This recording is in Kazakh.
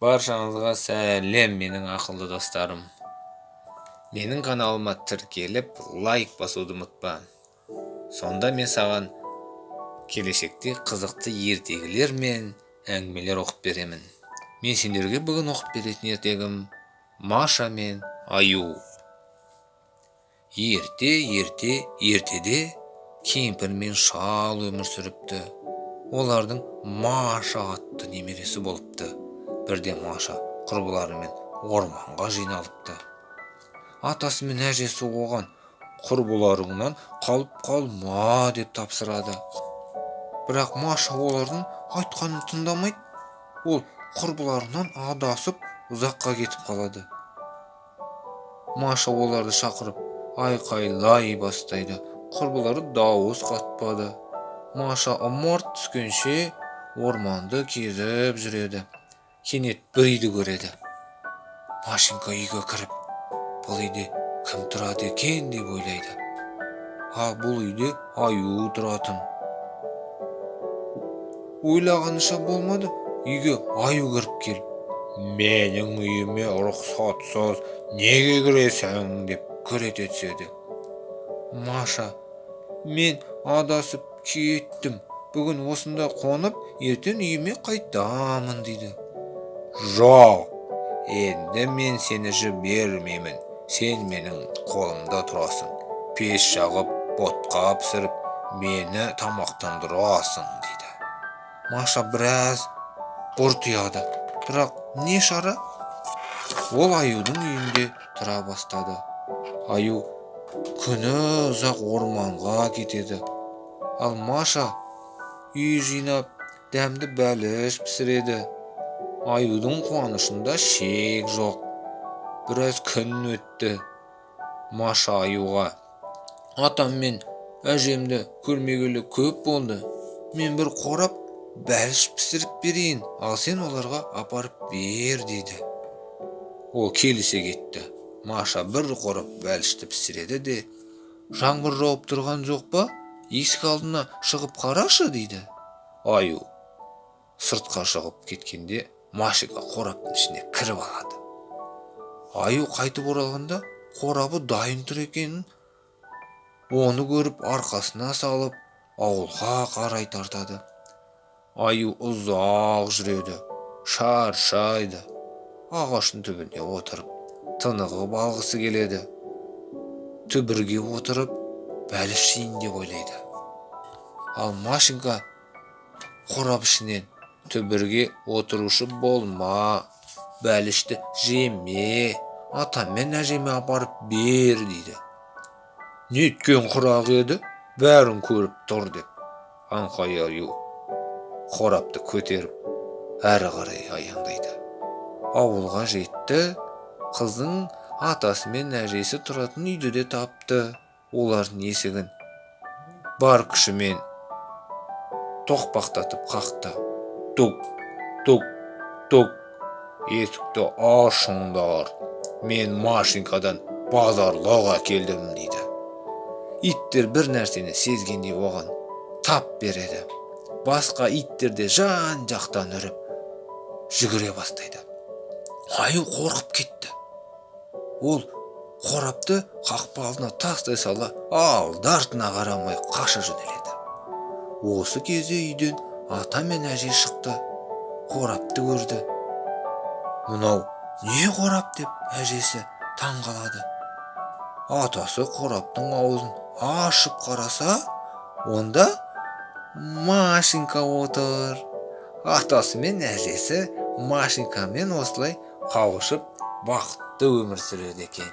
Баршаңызға сәлем, менің ақылды достарым. Менің каналыма тіркеліп, лайк басуды ұмытпа. Сонда мен саған келешекте қызықты ертегілер мен әңгімелер оқып беремін. Мен сендерге бүгін оқып беретін ертегім Маша мен Аю. Ертеде кемпір мен шал өмір сүріпті. Олардың Маша атты немересі болыпты. Бірде Маша құрбыларымен орманға жиналыпты. Атасы мен әжесі оған құрбыларыңнан қалып қалма деп тапсырады. Бірақ Маша олардың айтқанын тыңдамайды. Ол құрбыларынан адасып ұзаққа кетіп қалады. Маша оларды шақырып айқайлай бастайды. Құрбылары дауыс қатпады. Маша ымырт түскенше орманды кезіп жүреді. Кенет бір үйді көреді. Машенька үйге кіріп, бұл үйде кім тұрады екен деп ойлайды. Бұл үйде Аю тұратын. Ойлағанша болмады. Үйге Аю кіріп келіп, менің үйіме рұқсатсыз неге кіресің деп күрете түседі. Маша, мен адасып кеттім. Бүгін осында қонып, ертең үйіме қайтамын дейді. Жоқ, енді мен сені жібермеймін. Сен менің қолымда тұрасың. Пеш жағып, ботқа пісіріп, мені тамақтандырасың дейді. Маша біраз бұртияды. Бірақ не шара? Ол Аюдың үйінде тұра бастады. Аю күні ұзақ орманға кетеді. Ал Маша үй жинап, дәмді бәліш пісіреді. Аюдың қуанышында шек жоқ. Біраз күн өтті. Маша Аюға, атам мен әжемді көрмегелі көп болды. Мен бір қорап бәліш пісіріп берейін, ал сен оларға апарып бер дейді. Ол келісе кетті. Маша бір қорап бәлішті пісіреді де, жаңбыр жауып тұрған жоқ па? Есік алдына шығып қарашы дейді. Аю сыртқа шығып кеткенде Машаға қораптың ішіне кіріп алады. Аю қайтып оралғанда қорабы дайын тұр екенін, оны көріп арқасына салып ауылға қарай тартады. Аю ұзақ жүреді, шаршайды. Ағаштың түбіне отырып, тынығып алғысы келеді. Түбірге отырып, бәліш жейін деп ойлайды. Ал Машенька қорап ішінен, түбірге отырушы болма, бәлішті жеме, атам мен әжеме апарып бер дейді. Неткен құрақ еді, бәрін көріп тұр деп аңқай Аю қорапты көтеріп, әрі қарай аяңдайды. Ауылға жетті. Қыздың атасы мен әжесі тұратын үйді де тапты. Олардың есігін бар күшімен тоқпақтатып қақты. Тук, тук, тук. Есікті ашыңдар. Мен Машенькадан базарлауға келдім дейді. Иттер бір нәрсені сезгенде оған тап береді. Басқа иттер де жан-жақтан үріп жүгіре бастайды. Аю қорқып кетті. Ол қорапты қақпа алдына тастай сала, алды-артына қарамай қаша жөнеледі. Осы кезде үйден ата мен әже шықты. Қорапты көрді. Мынау не қорап деп әжесі таңғалады. Атасы қораптың аузын ашып қараса, онда Машенька отыр. Атасы мен әжесі Машенькамен осылай қауышып бақытты өмір сүреді екен.